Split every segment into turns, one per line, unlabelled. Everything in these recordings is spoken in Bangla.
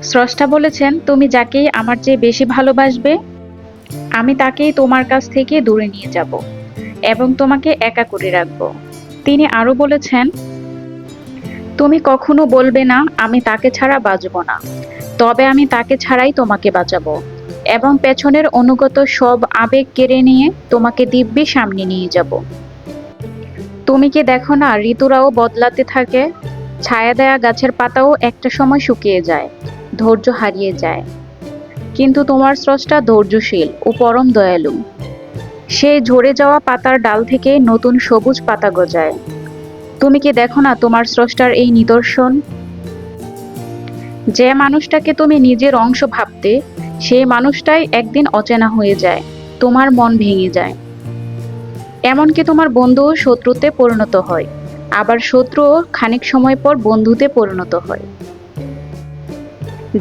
স্রষ্টা বলেছেন, তুমি যাকেই আমার চেয়ে বেশি ভালোবাসবে, আমি তাকেই তোমার কাছ থেকে দূরে নিয়ে যাব এবং তোমাকে একা করে রাখব। তিনি আরো বলেছেন, তুমি কখনো বলবে না আমি তাকে ছাড়া বাঁচব না, তবে আমি তাকে ছাড়াই তোমাকে বাঁচাবো এবং পেছনের অনুগত সব আবেগ কেড়ে নিয়ে তোমাকে দিব্যি সামনে নিয়ে যাব। তুমি কি দেখো না, ঋতুরাও বদলাতে থাকে, ছায়া দেয়া গাছের পাতাও একটা সময় শুকিয়ে যায়, ধৈর্য হারিয়ে যায়। কিন্তু তোমার স্রষ্টা ধৈর্যশীল ও পরম দয়ালু। সে ঝরে যাওয়া পাতার ডাল থেকে নতুন সবুজ পাতা গজায়। তুমি কি দেখো না তোমার স্রষ্টার এই নিদর্শন? যে মানুষটাকে তুমি নিজের অংশ ভাবতে, সেই মানুষটাই একদিন অচেনা হয়ে যায়, তোমার মন ভেঙে যায়। এমনকি তোমার বন্ধুও শত্রুতে পরিণত হয়, আবার শত্রুও খানিক সময় পর বন্ধুতে পরিণত হয়।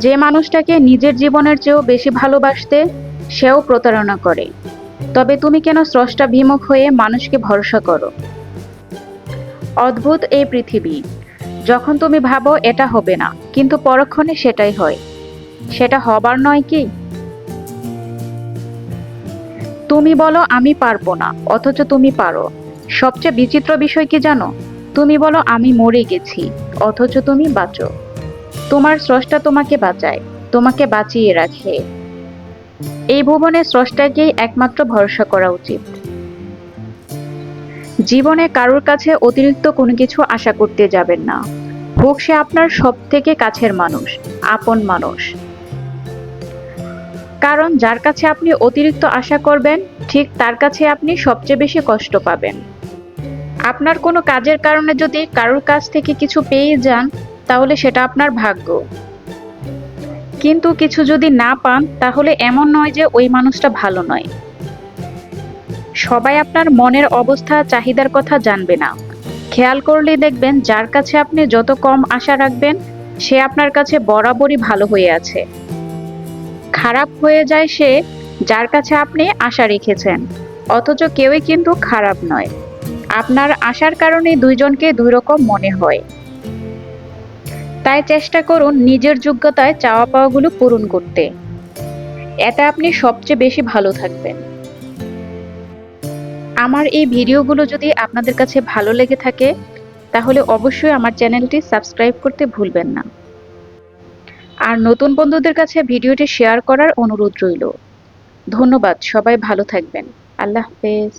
যে মানুষটাকে নিজের জীবনের চেয়েও বেশি ভালোবাসতে, সেও প্রতারণা করে। তবে তুমি কেন স্রষ্টা বিমুখ হয়ে মানুষকে ভরসা করো? অদ্ভুত এই পৃথিবী। যখন তুমি ভাবো এটা হবে না, কিন্তু পরক্ষণে সেটাই হয়। সেটা হবার নয় কি? তুমি বলো আমি পারবো না, অথচ তুমি পারো। সবচেয়ে বিচিত্র বিষয় কি জানো? তুমি বলো আমি মরে গেছি, অথচ তুমি বাঁচো। তোমার স্রষ্টা তোমাকে বাঁচায়, তোমাকে বাঁচিয়ে রাখে। এই ভুবনে স্রষ্টাকেই একমাত্র ভরসা করা উচিত। জীবনে কারোর কাছে অতিরিক্ত কোনো কিছু আশা করতে যাবেন না, হোক সে আপনার সব থেকে কাছের মানুষ, আপন মানুষ। কারণ যার কাছে আপনি অতিরিক্ত আশা করবেন, ঠিক তার কাছে আপনি সবচেয়ে বেশি কষ্ট পাবেন। আপনার কোনো কাজের কারণে যদি কারোর কাছ থেকে কিছু পেয়ে যান, তাহলে সেটা আপনার ভাগ্য। কিন্তু কিছু যদি না পান, তাহলে এমন নয় যে ওই মানুষটা ভালো নয়। সবাই আপনার মনের অবস্থা, চাহিদার কথা জানবে না। খেয়াল করলেই দেখবেন, যার কাছে আপনি যত কম আশা রাখবেন, সে আপনার কাছে বরাবরই ভালো হয়ে আছে। খারাপ হয়ে যায় সে, যার কাছে আপনি আশা রেখেছেন, অথচ কেউই কিন্তু খারাপ নয়। আপনার আশার কারণে দুইজনকে দুই রকম মনে হয়। তাই চেষ্টা করুন নিজের যোগ্যতায় চাওয়া পাওয়াগুলো পূরণ করতে। এতে আপনি সবচেয়ে বেশি ভালো থাকবেন। আমার এই ভিডিওগুলো যদি আপনাদের কাছে ভালো লেগে থাকে, তাহলে অবশ্যই আমার চ্যানেলটি সাবস্ক্রাইব করতে ভুলবেন না। আর নতুন বন্ধুদের কাছে ভিডিওটি শেয়ার করার অনুরোধ রইল। ধন্যবাদ, সবাই ভালো থাকবেন। আল্লাহ হাফেজ।